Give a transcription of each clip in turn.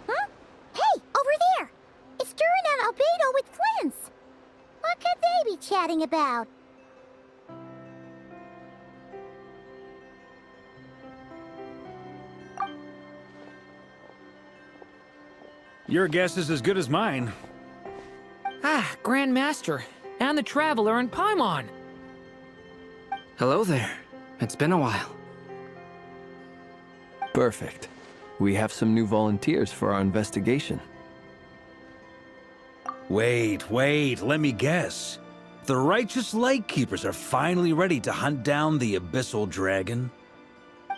Huh? Hey, over there! It's Durin and Albedo with Flints! What could they be chatting about? Your guess is as good as mine. Ah, Grand Master, and the Traveler and Paimon. Hello there. It's been a while. Perfect. We have some new volunteers for our investigation. Wait, let me guess. The righteous Lightkeepers are finally ready to hunt down the Abyssal Dragon?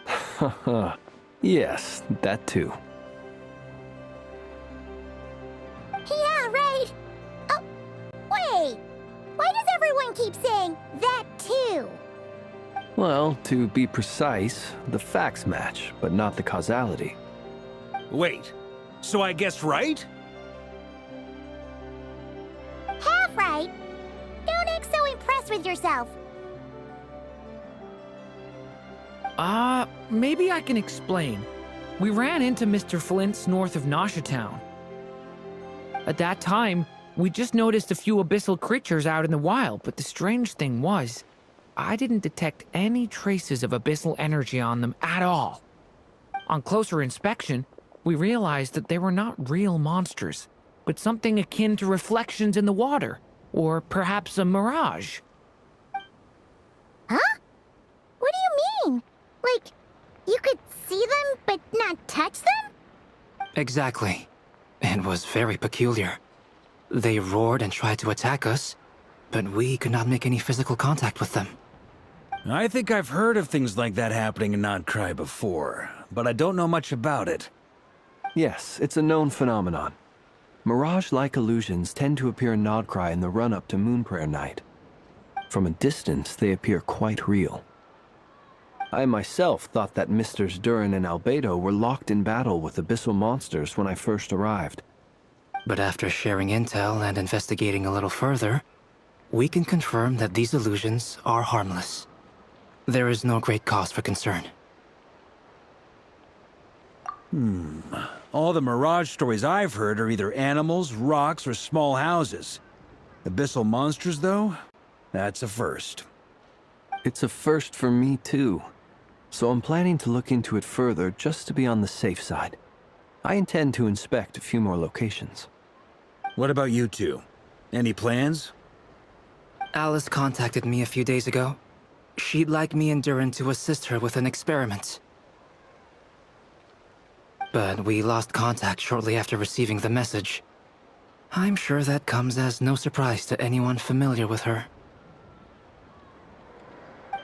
Haha. Yes, that too. Yeah, right! Oh, wait! Why does everyone keep saying that too? Well, to be precise, the facts match, but not the causality. Wait, so I guessed right? Half right! Don't act so impressed with yourself. Maybe I can explain. We ran into Mr. Flint's north of Nasha Town. At that time, we just noticed a few abyssal creatures out in the wild, but the strange thing was, I didn't detect any traces of abyssal energy on them at all. On closer inspection, we realized that they were not real monsters, but something akin to reflections in the water, or perhaps a mirage. Huh? What do you mean? Like, you could see them but not touch them? Exactly. It was very peculiar. They roared and tried to attack us, but we could not make any physical contact with them. I think I've heard of things like that happening in Nocturne before, but I don't know much about it. Yes, it's a known phenomenon. Mirage-like illusions tend to appear in Nocturne in the run-up to Moonprayer Night. From a distance, they appear quite real. I myself thought that Misters Durin and Albedo were locked in battle with abyssal monsters when I first arrived. But after sharing intel and investigating a little further, we can confirm that these illusions are harmless. There is no great cause for concern. All the Mirage stories I've heard are either animals, rocks, or small houses. Abyssal monsters, though? That's a first. It's a first for me, too. So I'm planning to look into it further just to be on the safe side. I intend to inspect a few more locations. What about you two? Any plans? Alice contacted me a few days ago. She'd like me and Durin to assist her with an experiment. But we lost contact shortly after receiving the message. I'm sure that comes as no surprise to anyone familiar with her.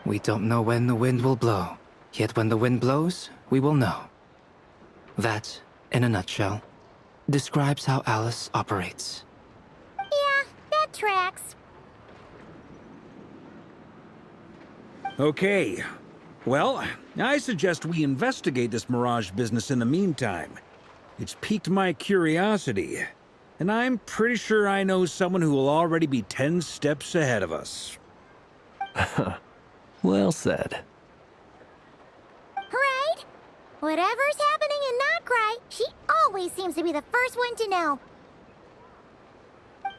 We don't know when the wind will blow, yet when the wind blows, we will know. That, in a nutshell, describes how Alice operates. Yeah, that tracks. Okay. Well, I suggest we investigate this Mirage business in the meantime. It's piqued my curiosity, and I'm pretty sure I know someone who will already be 10 steps ahead of us. Well said. Right? Whatever's happening in Nocturne, she always seems to be the first one to know.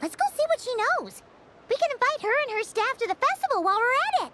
Let's go see what she knows. We can invite her and her staff to the festival while we're at it.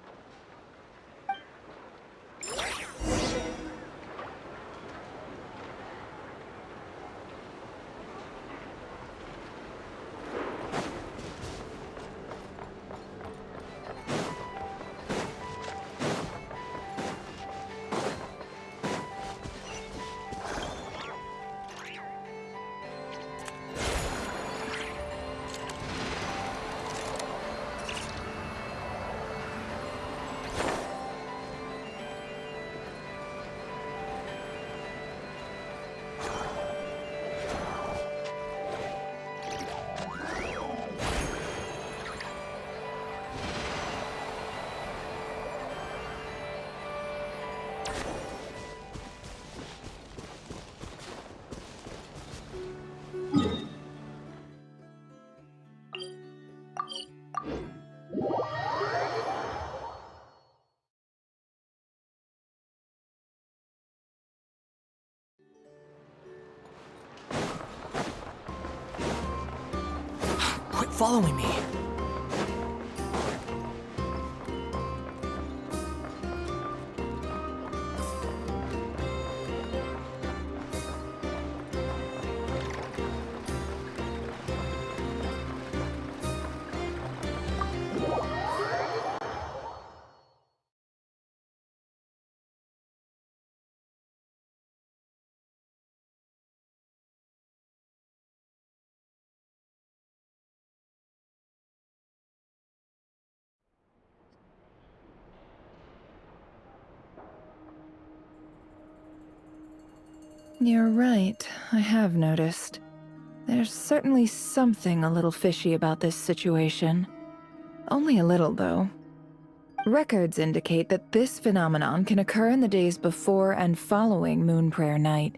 following me. You're right, I have noticed. There's certainly something a little fishy about this situation. Only a little, though. Records indicate that this phenomenon can occur in the days before and following Moon Prayer Night.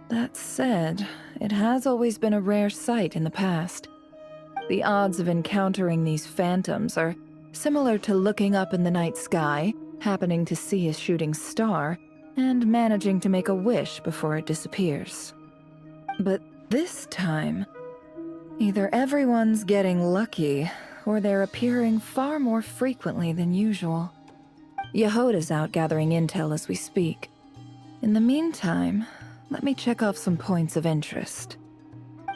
That said, it has always been a rare sight in the past. The odds of encountering these phantoms are similar to looking up in the night sky, happening to see a shooting star, and managing to make a wish before it disappears. But this time, either everyone's getting lucky, or they're appearing far more frequently than usual. Yehoda's out gathering intel as we speak. In the meantime, let me check off some points of interest.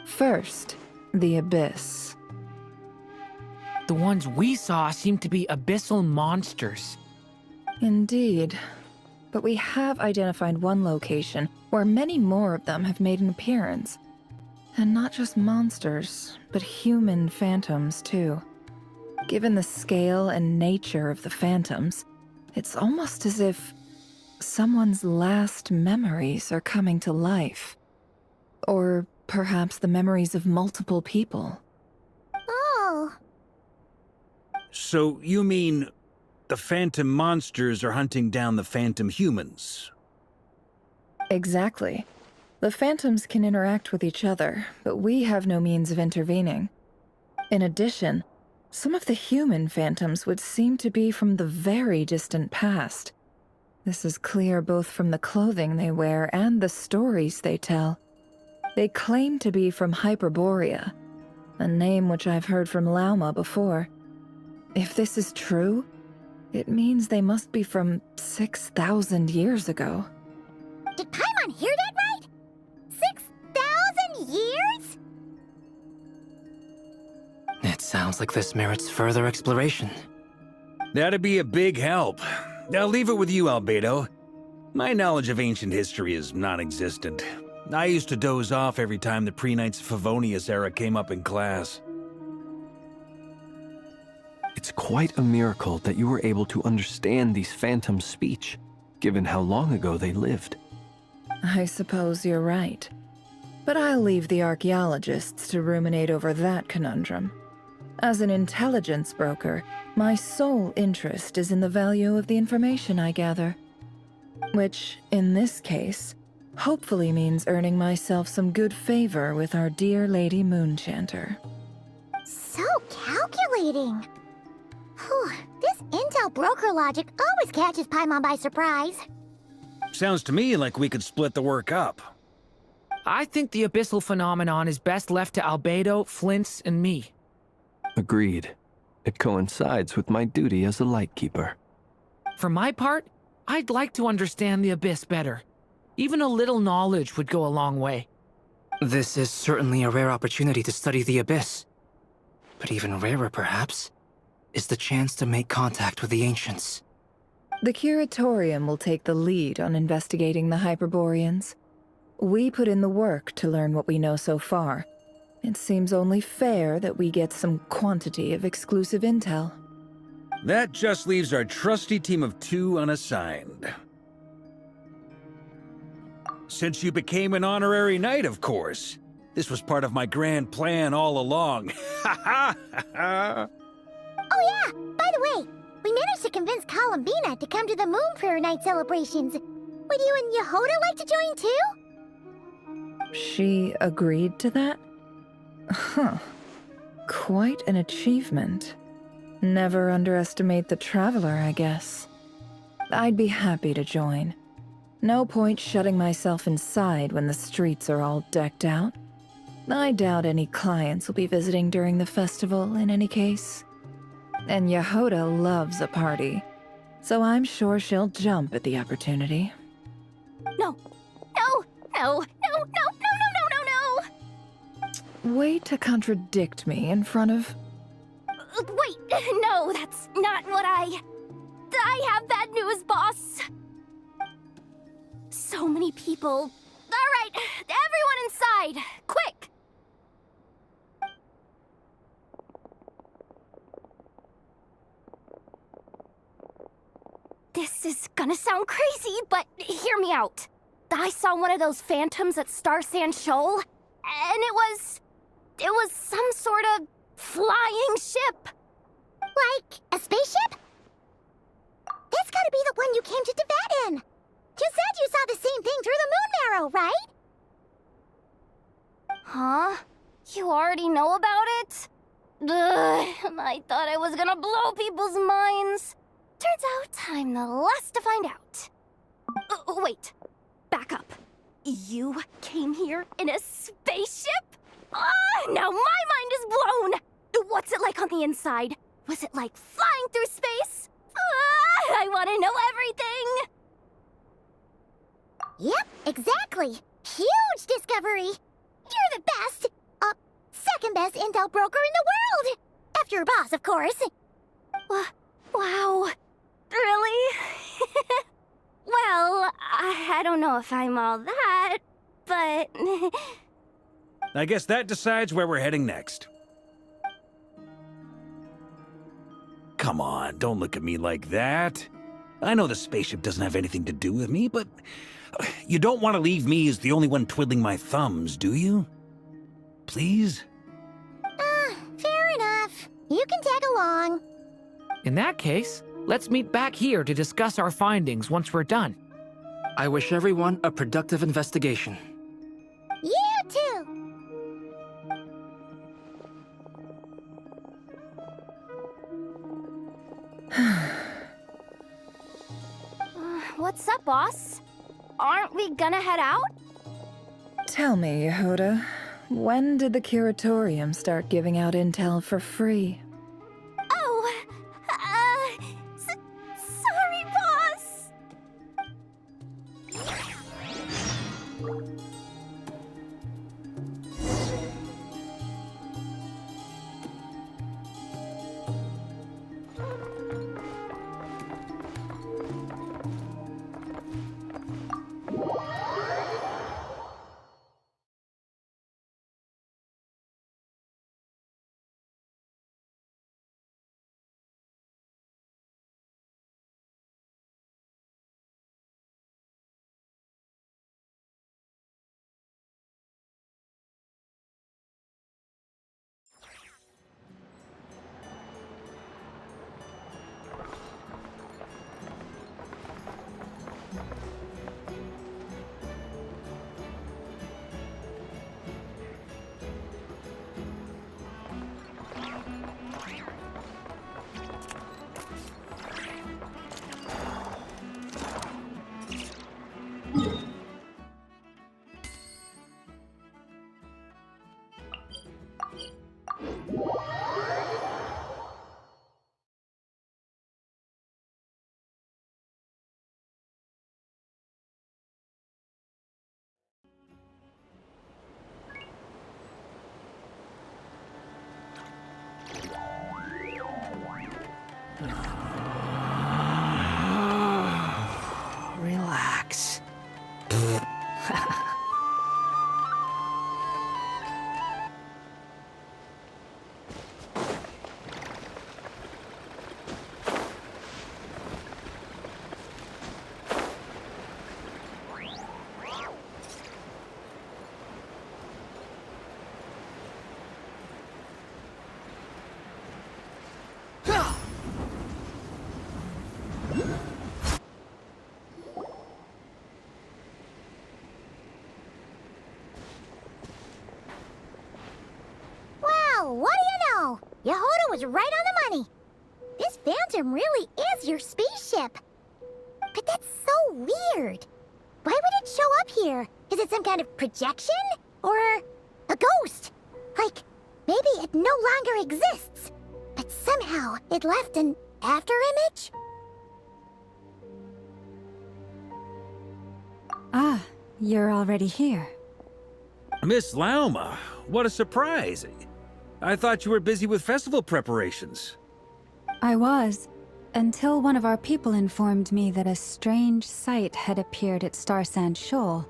First, the Abyss. The ones we saw seem to be abyssal monsters. Indeed. But we have identified one location where many more of them have made an appearance. And not just monsters, but human phantoms, too. Given the scale and nature of the phantoms, it's almost as if someone's last memories are coming to life. Or perhaps the memories of multiple people. Oh, So you mean the phantom monsters are hunting down the phantom humans? Exactly. The phantoms can interact with each other, but we have no means of intervening. In addition, some of the human phantoms would seem to be from the very distant past. This is clear both from the clothing they wear and the stories they tell. They claim to be from Hyperborea, a name which I've heard from Lauma before. If this is true, it means they must be from 6,000 years ago. did Paimon hear that right? 6,000 years? It sounds like this merits further exploration. That'd be a big help. I'll leave it with you, Albedo. My knowledge of ancient history is non-existent. I used to doze off every time the pre-Knights of Favonius era came up in class. It's quite a miracle that you were able to understand these phantoms' speech, given how long ago they lived. I suppose you're right. But I'll leave the archaeologists to ruminate over that conundrum. As an intelligence broker, my sole interest is in the value of the information I gather. Which, in this case, hopefully means earning myself some good favor with our dear Lady Moonchanter. So calculating. Whew, this intel broker logic always catches Paimon by surprise. Sounds to me like we could split the work up. I think the abyssal phenomenon is best left to Albedo, Flints, and me. Agreed. It coincides with my duty as a lightkeeper. For my part, I'd like to understand the Abyss better. Even a little knowledge would go a long way. This is certainly a rare opportunity to study the Abyss. But even rarer, perhaps, is the chance to make contact with the Ancients. The Curatorium will take the lead on investigating the Hyperboreans. We put in the work to learn what we know so far. It seems only fair that we get some quantity of exclusive intel. That just leaves our trusty team of 2 unassigned. Since you became an honorary knight, of course. This was part of my grand plan all along. Ha ha ha! Oh yeah, by the way, we managed to convince Columbina to come to the Moon Prayer Night celebrations. Would you and Yehoda like to join too? She agreed to that? Huh. Quite an achievement. Never underestimate the traveler, I guess. I'd be happy to join. No point shutting myself inside when the streets are all decked out. I doubt any clients will be visiting during the festival in any case. And Yehoda loves a party, so I'm sure she'll jump at the opportunity. No. No. No. No. No. No. No. No. No. No. Way to contradict me in front of... Wait. No, that's not what I have bad news, boss. So many people. All right, everyone inside. Quick. This is gonna sound crazy, but hear me out. I saw one of those phantoms at Star Sand Shoal, and it was some sort of flying ship. Like a spaceship? That's gotta be the one you came to Teyvat in. You said you saw the same thing through the moon marrow, right? Huh? You already know about it? Ugh, I thought I was gonna blow people's minds. Turns out I'm the last to find out. Wait. Back up. You came here in a spaceship? Now my mind is blown! What's it like on the inside? Was it like flying through space? I want to know everything! Yep, exactly. Huge discovery. You're the best. Second best intel broker in the world. After your boss, of course. Wow. Really? Well, I don't know if I'm all that, but... I guess that decides where we're heading next. Come on, don't look at me like that. I know the spaceship doesn't have anything to do with me, but you don't want to leave me as the only one twiddling my thumbs, do you? Please? Fair enough. You can tag along. In that case, let's meet back here to discuss our findings once we're done. I wish everyone a productive investigation. You too. What's up, boss? Aren't we gonna head out? Tell me, Yehoda, when did the curatorium start giving out intel for free? Oh, sorry, boss. Relax. Well, what do you know? Yehoda was right on the money. This phantom really is your spaceship. But that's so weird. Why would it show up here? Is it some kind of projection? Or a ghost. Like, maybe it no longer exists, but somehow it left an afterimage? Ah, you're already here. Miss Lauma, what a surprise. I thought you were busy with festival preparations. I was, until one of our people informed me that a strange sight had appeared at Starsand Shoal.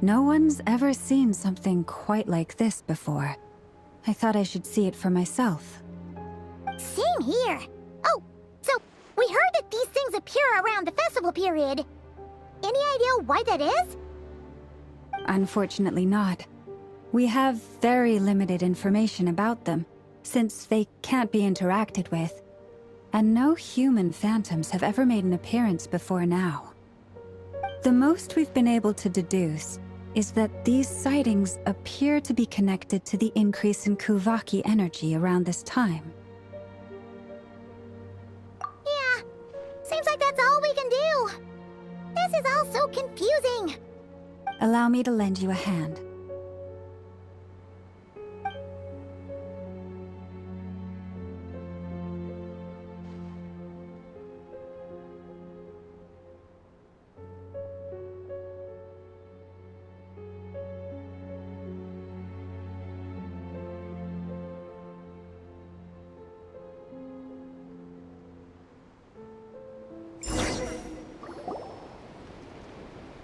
No one's ever seen something quite like this before. I thought I should see it for myself. Same here. Oh, so we heard that these things appear around the festival period. Any idea why that is? Unfortunately not. We have very limited information about them, since they can't be interacted with. And no human phantoms have ever made an appearance before now. The most we've been able to deduce is that these sightings appear to be connected to the increase in Kuvaki energy around this time. Yeah, seems like that's all we can do. This is all so confusing. Allow me to lend you a hand.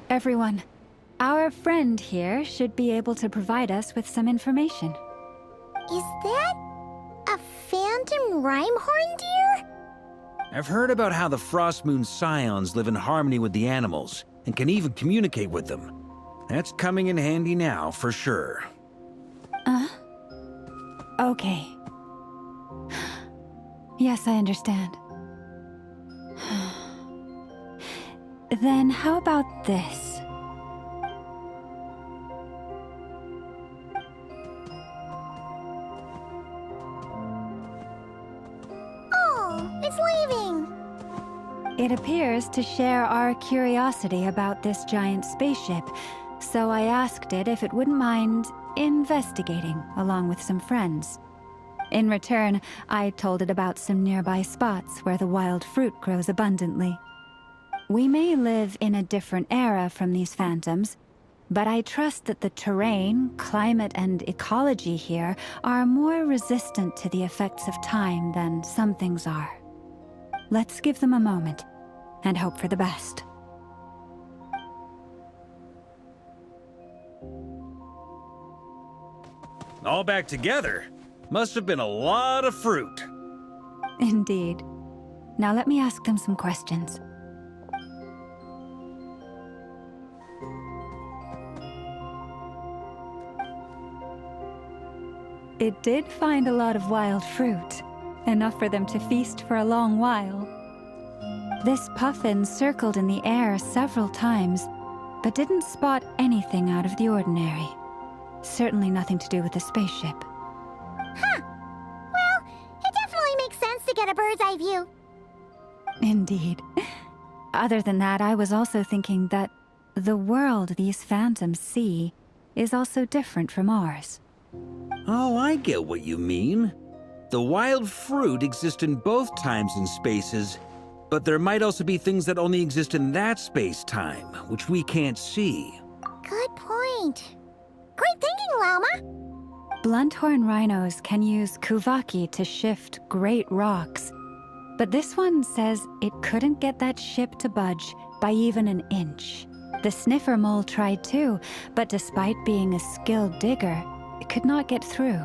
Everyone, our friend here should be able to provide us with some information. Is that a phantom Rhymehorn deer? I've heard about how the Frost Moon Scions live in harmony with the animals and can even communicate with them. That's coming in handy now, for sure. Okay. Yes, I understand. Then how about this? Oh, it's leaving. It appears to share our curiosity about this giant spaceship, so I asked it if it wouldn't mind investigating along with some friends. In return, I told it about some nearby spots where the wild fruit grows abundantly. We may live in a different era from these phantoms, but I trust that the terrain, climate, and ecology here are more resistant to the effects of time than some things are. Let's give them a moment and hope for the best. All back together? Must have been a lot of fruit. Indeed. Now let me ask them some questions. It did find a lot of wild fruit, enough for them to feast for a long while. This puffin circled in the air several times, but didn't spot anything out of the ordinary. Certainly nothing to do with the spaceship. Huh. Well, it definitely makes sense to get a bird's eye view. Indeed. Other than that, I was also thinking that the world these phantoms see is also different from ours. Oh, I get what you mean. The wild fruit exist in both times and spaces, but there might also be things that only exist in that space-time, which we can't see. Good point. Great thinking, Lauma. Blunthorn rhinos can use Kuvaki to shift great rocks, but this one says it couldn't get that ship to budge by even an inch. The sniffer mole tried too, but despite being a skilled digger, it could not get through.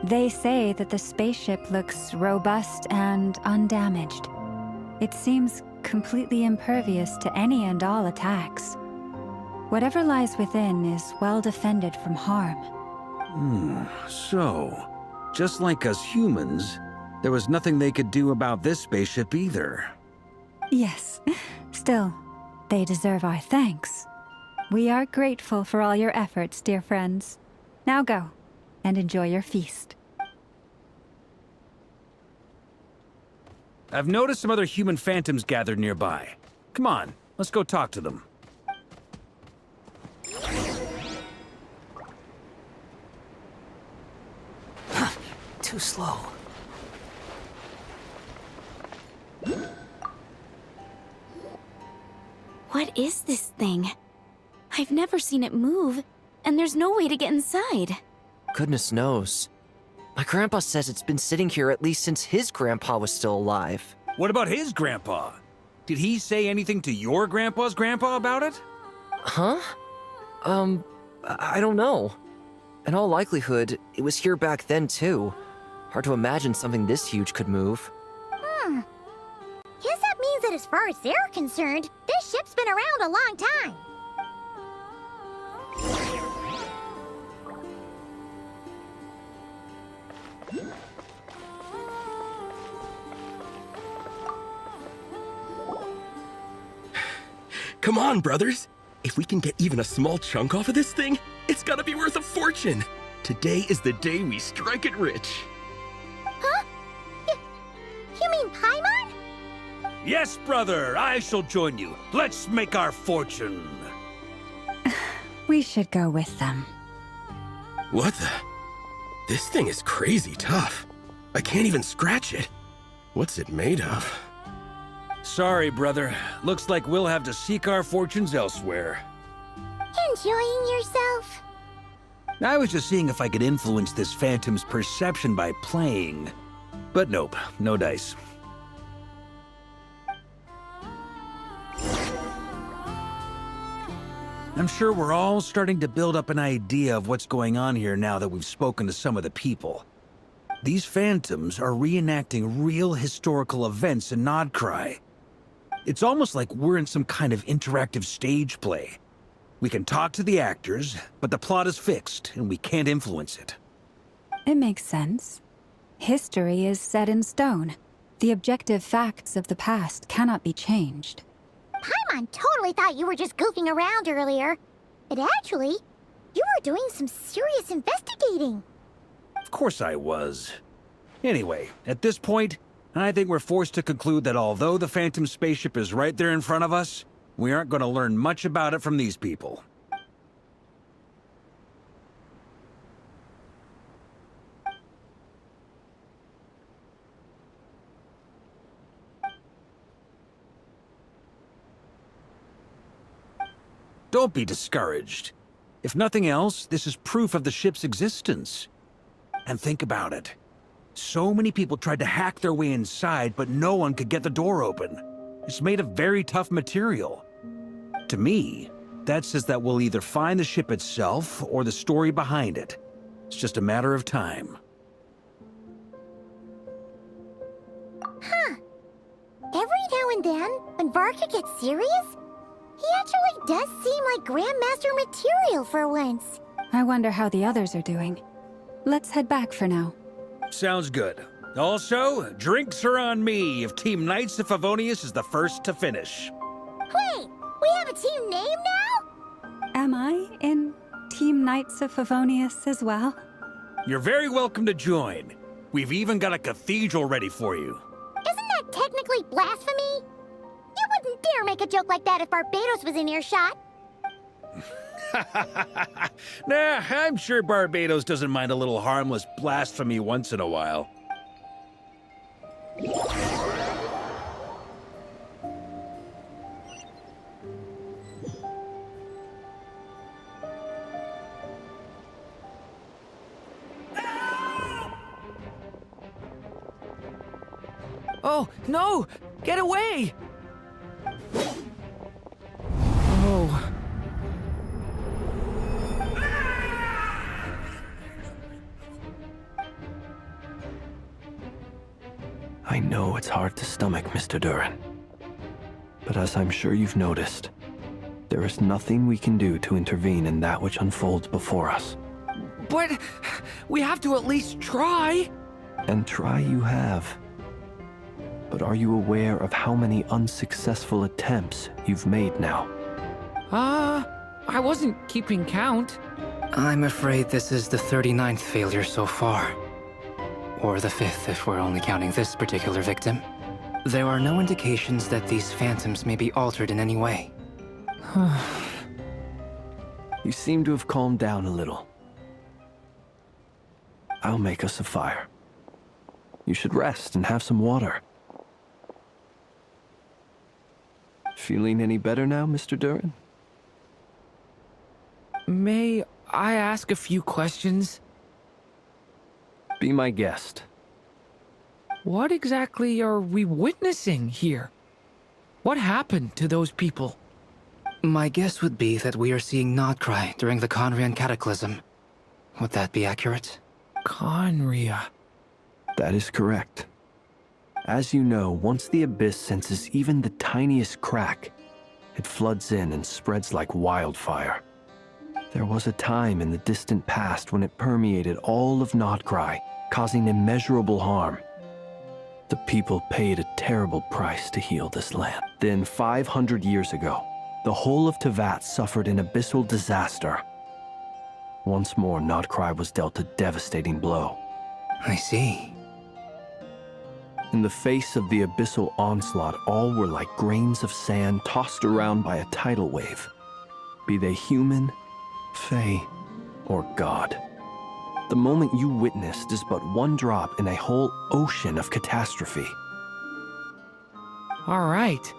They say that the spaceship looks robust and undamaged. It seems completely impervious to any and all attacks. Whatever lies within is well defended from harm. So, just like us humans, there was nothing they could do about this spaceship either. Yes. Still, they deserve our thanks. We are grateful for all your efforts, dear friends. Now go, and enjoy your feast. I've noticed some other human phantoms gathered nearby. Come on, let's go talk to them. too slow. What is this thing? I've never seen it move, and there's no way to get inside. Goodness knows. My grandpa says it's been sitting here at least since his grandpa was still alive. What about his grandpa? Did he say anything to your grandpa's grandpa about it? Huh? I don't know. In all likelihood, it was here back then too. Hard to imagine something this huge could move. Guess that means that as far as they're concerned, this ship's been around a long time. Come on, brothers! If we can get even a small chunk off of this thing, it's gotta be worth a fortune! Today is the day we strike it rich. Huh? You mean Paimon? Yes, brother, I shall join you. Let's make our fortune. We should go with them. What the? This thing is crazy tough. I can't even scratch it. What's it made of? Sorry, brother. Looks like we'll have to seek our fortunes elsewhere. Enjoying yourself? I was just seeing if I could influence this phantom's perception by playing. But nope, no dice. I'm sure we're all starting to build up an idea of what's going on here now that we've spoken to some of the people. These phantoms are reenacting real historical events in Nodcry. It's almost like we're in some kind of interactive stage play. We can talk to the actors, but the plot is fixed, and we can't influence it. It makes sense. History is set in stone. The objective facts of the past cannot be changed. Paimon totally thought you were just goofing around earlier. But actually, you were doing some serious investigating. Of course I was. Anyway, at this point, I think we're forced to conclude that although the Phantom spaceship is right there in front of us, we aren't going to learn much about it from these people. Don't be discouraged. If nothing else, this is proof of the ship's existence. And think about it. So many people tried to hack their way inside, but no one could get the door open. It's made of very tough material. To me, that says that we'll either find the ship itself or the story behind it. It's just a matter of time. Huh. Every now and then, when Varka gets serious, he actually does seem like Grandmaster material for once. I wonder how the others are doing. Let's head back for now. Sounds good. Also, drinks are on me if Team Knights of Favonius is the first to finish. Wait, we have a team name now? Am I in Team Knights of Favonius as well? You're very welcome to join. We've even got a cathedral ready for you. Isn't that technically blasphemy? You wouldn't dare make a joke like that if Barbados was in earshot. Nah, I'm sure Barbados doesn't mind a little harmless blasphemy once in a while. Oh, no! Get away! Oh. I know it's hard to stomach, Mr. Duran. But as I'm sure you've noticed, there is nothing we can do to intervene in that which unfolds before us. But we have to at least try. And try you have. But are you aware of how many unsuccessful attempts you've made now? I wasn't keeping count. I'm afraid this is the 39th failure so far. Or the 5th if we're only counting this particular victim. There are no indications that these phantoms may be altered in any way. You seem to have calmed down a little. I'll make us a fire. You should rest and have some water. Feeling any better now, Mr. Duran? May I ask a few questions? Be my guest. What exactly are we witnessing here? What happened to those people? My guess would be that we are seeing Nocturne during the Conrian Cataclysm. Would that be accurate? Conria. That is correct. As you know, once the Abyss senses even the tiniest crack, it floods in and spreads like wildfire. There was a time in the distant past when it permeated all of Nocturne, causing immeasurable harm. The people paid a terrible price to heal this land. Then 500 years ago, the whole of Teyvat suffered an abyssal disaster. Once more, Nocturne was dealt a devastating blow. I see. In the face of the abyssal onslaught, all were like grains of sand tossed around by a tidal wave, be they human, fae, or god. The moment you witnessed is but one drop in a whole ocean of catastrophe. All right.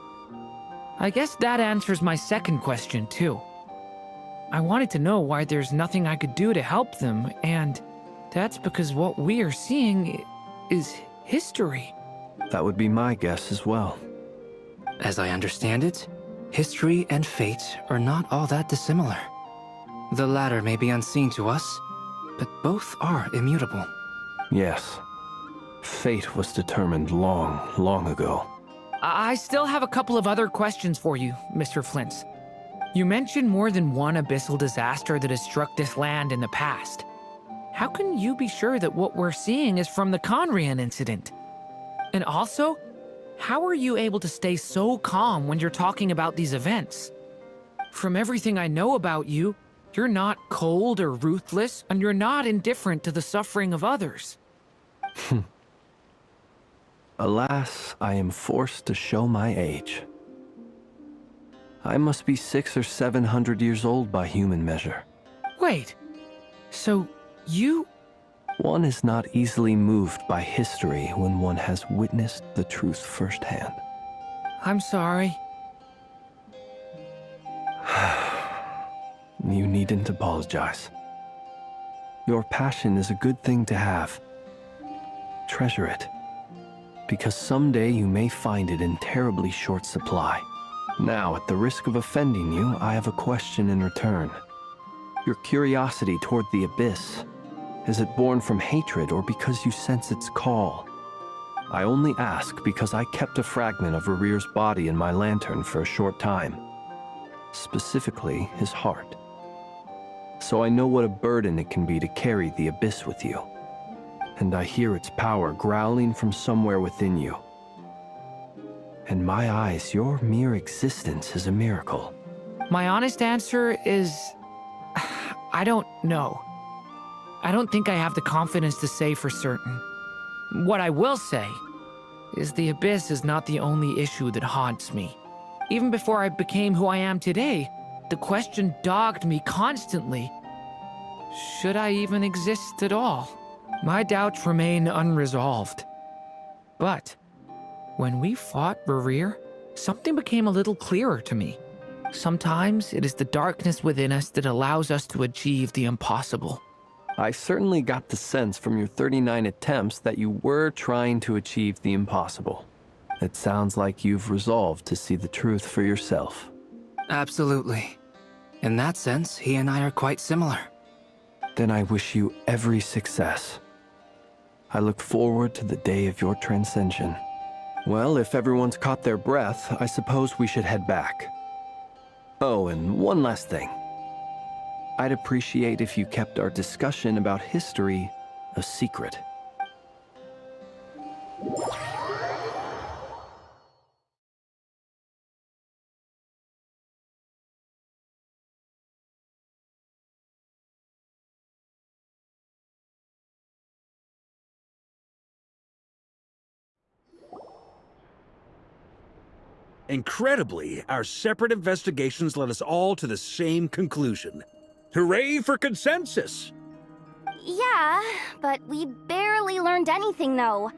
I guess that answers my second question, too. I wanted to know why there's nothing I could do to help them, and that's because what we are seeing is history. That would be my guess as well. As I understand it, history and fate are not all that dissimilar. The latter may be unseen to us, but both are immutable. Yes. Fate was determined long, long ago. I still have a couple of other questions for you, Mr. Flint's. You mentioned more than one abyssal disaster that has struck this land in the past. How can you be sure that what we're seeing is from the Conrian incident? And also, how are you able to stay so calm when you're talking about these events? From everything I know about you, you're not cold or ruthless, and you're not indifferent to the suffering of others. Alas, I am forced to show my age. I must be 600 or 700 years old by human measure. Wait, so you... One is not easily moved by history when one has witnessed the truth firsthand. I'm sorry. You needn't apologize. Your passion is a good thing to have. Treasure it, because someday you may find it in terribly short supply. Now, at the risk of offending you, I have a question in return. Your curiosity toward the Abyss, is it born from hatred or because you sense its call? I only ask because I kept a fragment of Rere's body in my lantern for a short time. Specifically, his heart. So I know what a burden it can be to carry the Abyss with you. And I hear its power growling from somewhere within you. In my eyes, your mere existence is a miracle. My honest answer is... I don't know. I don't think I have the confidence to say for certain. What I will say is the Abyss is not the only issue that haunts me. Even before I became who I am today, the question dogged me constantly. Should I even exist at all? My doubts remain unresolved. But when we fought Rerir, something became a little clearer to me. Sometimes it is the darkness within us that allows us to achieve the impossible. I certainly got the sense from your 39 attempts that you were trying to achieve the impossible. It sounds like you've resolved to see the truth for yourself. Absolutely. In that sense, he and I are quite similar. Then I wish you every success. I look forward to the day of your transcension. Well, if everyone's caught their breath, I suppose we should head back. Oh, and one last thing. I'd appreciate if you kept our discussion about history a secret. Incredibly, our separate investigations led us all to the same conclusion. Hooray for consensus! Yeah, but we barely learned anything, though.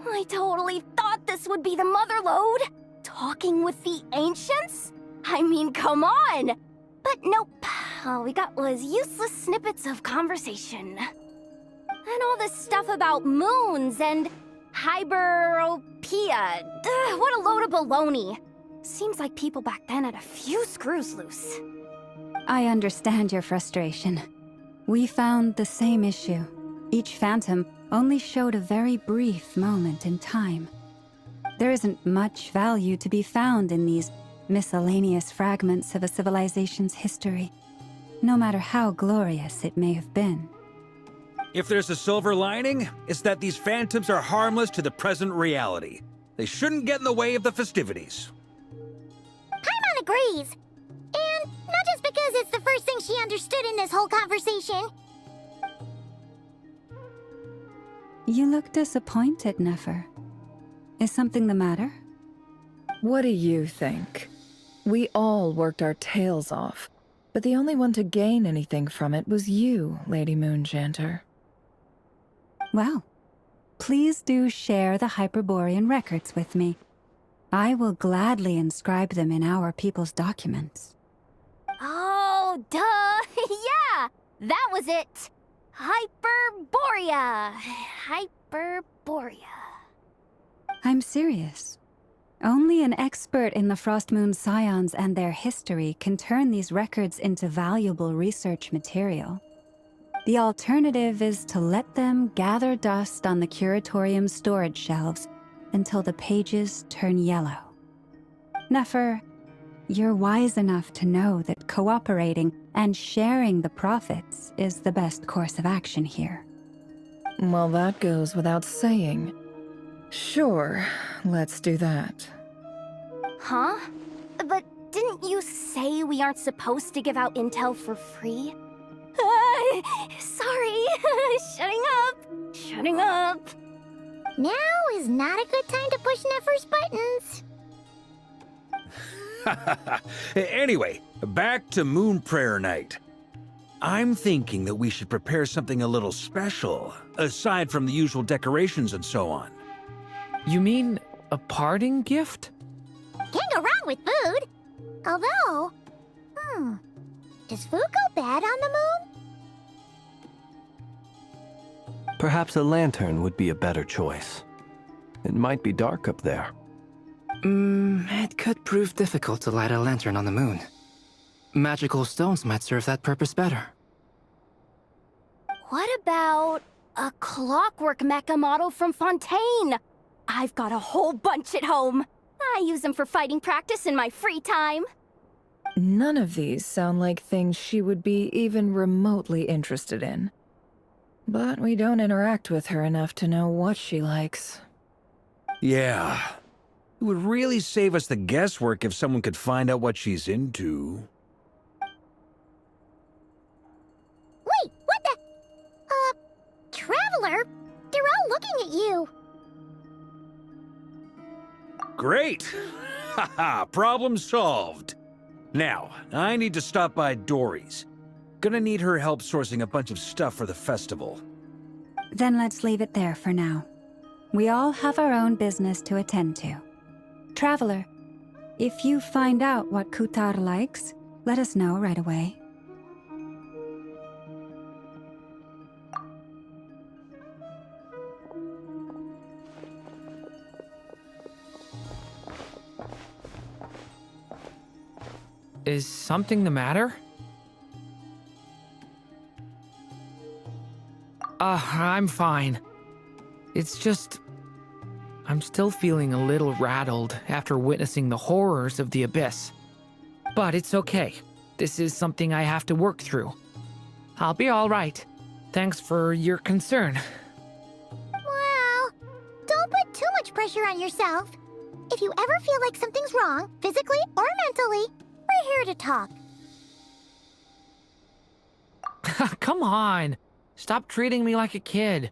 I totally thought this would be the mother lode. Talking with the ancients? I mean, come on! But nope. All we got was useless snippets of conversation. And all this stuff about moons and hyperopia. What a load of baloney. Seems like people back then had a few screws loose. I understand your frustration. We found the same issue. Each phantom only showed a very brief moment in time. There isn't much value to be found in these miscellaneous fragments of a civilization's history, no matter how glorious it may have been. If there's a silver lining, it's that these phantoms are harmless to the present reality. They shouldn't get in the way of the festivities. Paimon agrees. And not just because it's the first thing she understood in this whole conversation. You look disappointed, Nefer. Is something the matter? What do you think? We all worked our tails off, but the only one to gain anything from it was you, Lady Moonjanter. Well, please do share the Hyperborean records with me. I will gladly inscribe them in our people's documents. Oh, duh! Yeah! That was it! Hyperborea! Hyperborea. I'm serious. Only an expert in the Frostmoon Scions and their history can turn these records into valuable research material. The alternative is to let them gather dust on the Curatorium's storage shelves until the pages turn yellow. Nefer, you're wise enough to know that cooperating and sharing the profits is the best course of action here. Well, that goes without saying. Sure, let's do that. Huh? But didn't you say we aren't supposed to give out intel for free? Sorry. Shutting up. Now is not a good time to push Nefer's buttons. Anyway, back to Moon Prayer Night. I'm thinking that we should prepare something a little special, aside from the usual decorations and so on. You mean a parting gift? Can't go wrong with food. Although, does food go bad on the moon? Perhaps a lantern would be a better choice. It might be dark up there. It could prove difficult to light a lantern on the moon. Magical stones might serve that purpose better. What about a clockwork mecha model from Fontaine? I've got a whole bunch at home. I use them for fighting practice in my free time. None of these sound like things she would be even remotely interested in. But we don't interact with her enough to know what she likes. Yeah. It would really save us the guesswork if someone could find out what she's into. Wait, what the? Traveler? They're all looking at you. Great! Haha, problem solved. Now, I need to stop by Dory's. Gonna need her help sourcing a bunch of stuff for the festival. Then let's leave it there for now. We all have our own business to attend to. Traveler, if you find out what Kutar likes, let us know right away. Is something the matter? I'm fine. It's just... I'm still feeling a little rattled after witnessing the horrors of the Abyss. But it's okay. This is something I have to work through. I'll be all right. Thanks for your concern. Well, don't put too much pressure on yourself. If you ever feel like something's wrong, physically or mentally, we're here to talk. Come on. Stop treating me like a kid.